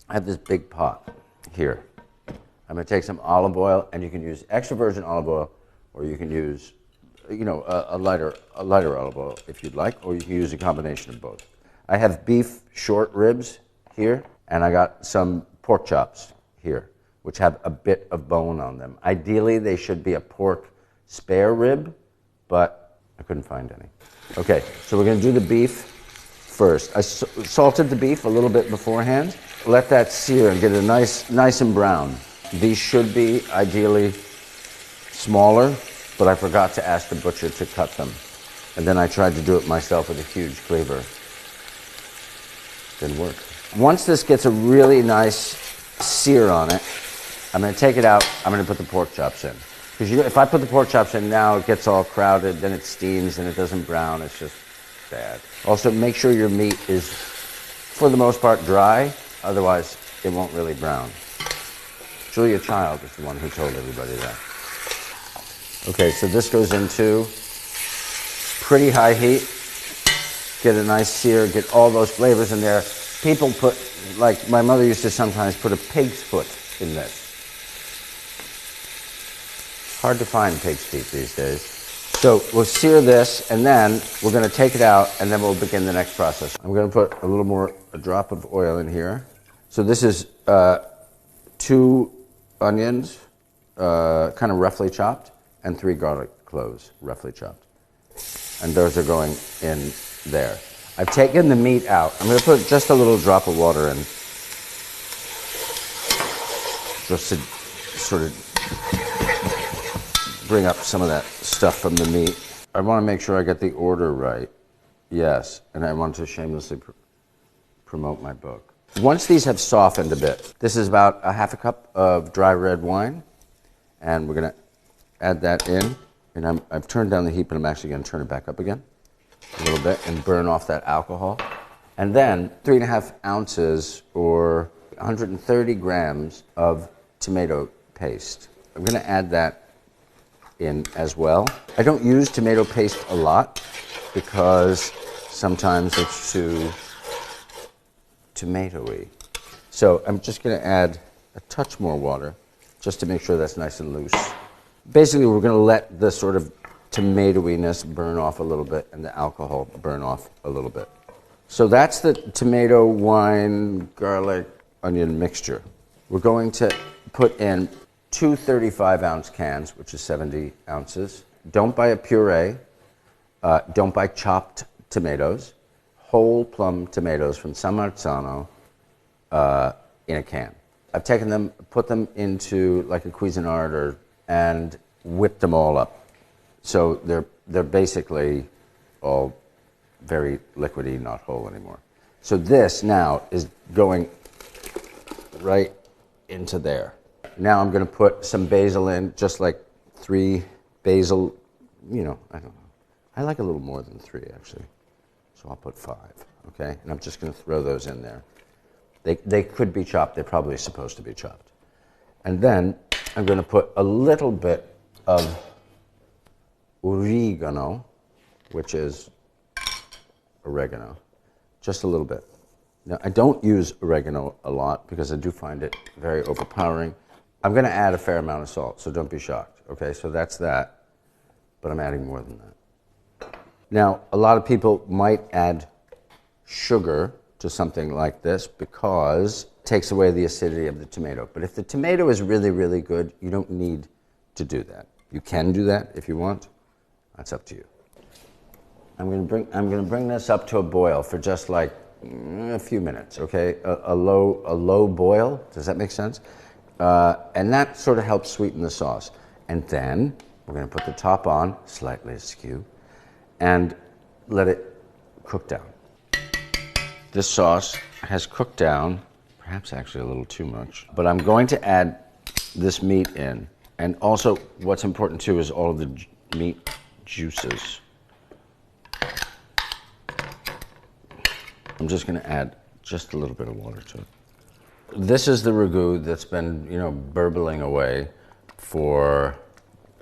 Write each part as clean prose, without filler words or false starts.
I have this big pot here. I'm going to take some olive oil, and you can use extra virgin olive oil, or you can use, you know, a lighter olive oil if you'd like, or you can use a combination of both. I have beef short ribs here, and I got some pork chops here, which have a bit of bone on them. Ideally, they should be a pork spare rib, but I couldn't find any. Okay, so we're going to do the beef first. I salted the beef a little bit beforehand. Let that sear and get it nice and brown. These should be ideally smaller, but I forgot to ask the butcher to cut them. And then I tried to do it myself with a huge cleaver. Didn't work. Once this gets a really nice sear on it, I'm going to take it out. I'm going to put the pork chops in. Because if I put the pork chops in now, it gets all crowded, then it steams and it doesn't brown. It's just bad. Also, make sure your meat is, for the most part, dry. Otherwise, it won't really brown. Julia Child is the one who told everybody that. Okay, so this goes into pretty high heat. Get a nice sear, get all those flavors in there. People put, like my mother used to sometimes put a pig's foot in this. Hard to find pig's feet these days. So we'll sear this, and then we're going to take it out, and then we'll begin the next process. I'm going to put a drop of oil in here. So this is 2 onions, kind of roughly chopped, and 3 garlic cloves, roughly chopped. And those are going in there. I've taken the meat out. I'm going to put just a little drop of water in, just to sort of bring up some of that stuff from the meat. I want to make sure I get the order right. Yes, and I want to shamelessly promote my book. Once these have softened a bit, this is about a half a cup of dry red wine, and we're going to add that in. And I've turned down the heat, but I'm actually going to turn it back up again a little bit and burn off that alcohol. And then 3.5 ounces or 130 grams of tomato paste. I'm going to add that in as well. I don't use tomato paste a lot because sometimes it's too tomatoey. So I'm just going to add a touch more water just to make sure that's nice and loose. Basically, we're going to let the sort of tomatoiness burn off a little bit and the alcohol burn off a little bit. So that's the tomato, wine, garlic, onion mixture. We're going to put in 2 35-ounce cans, which is 70 ounces. Don't buy a puree. Don't buy chopped tomatoes. Whole plum tomatoes from San Marzano in a can. I've taken them, put them into like a Cuisinart and whipped them all up. So they're basically all very liquidy, not whole anymore. So this now is going right into there. Now I'm going to put some basil in, just like 3 basil, you know, I don't know. I like a little more than 3 actually. So I'll put 5, okay? And I'm just going to throw those in there. They could be chopped. They're probably supposed to be chopped. And then I'm going to put a little bit of oregano, which is oregano, just a little bit. Now, I don't use oregano a lot because I do find it very overpowering. I'm going to add a fair amount of salt, so don't be shocked. Okay, so that's that, but I'm adding more than that. Now, a lot of people might add sugar to something like this because it takes away the acidity of the tomato. But if the tomato is really, really good, you don't need to do that. You can do that if you want. That's up to you. I'm going to bring this up to a boil for just like a few minutes, okay? A low boil. Does that make sense? And that sort of helps sweeten the sauce. And then we're going to put the top on, slightly askew, and let it cook down. This sauce has cooked down, perhaps actually a little too much, but I'm going to add this meat in. And also, what's important too is all of the meat juices. I'm just going to add just a little bit of water to it. This is the ragu that's been, burbling away for,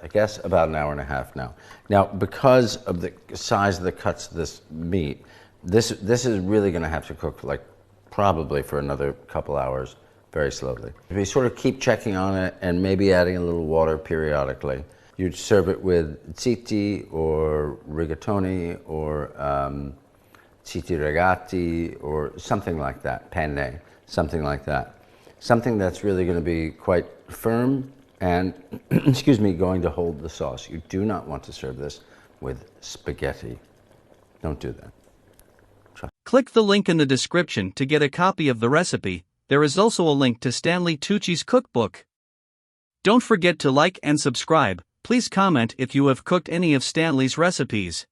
I guess, about an hour and a half now. Now, because of the size of the cuts of this meat, this is really going to have to cook for like probably for another couple hours, very slowly. We sort of keep checking on it and maybe adding a little water periodically. You'd serve it with ziti or rigatoni or ziti regati or something like that, penne, something like that. Something that's really going to be quite firm and, excuse me, going to hold the sauce. You do not want to serve this with spaghetti. Don't do that. Click the link in the description to get a copy of the recipe. There is also a link to Stanley Tucci's cookbook. Don't forget to like and subscribe. Please comment if you have cooked any of Stanley's recipes.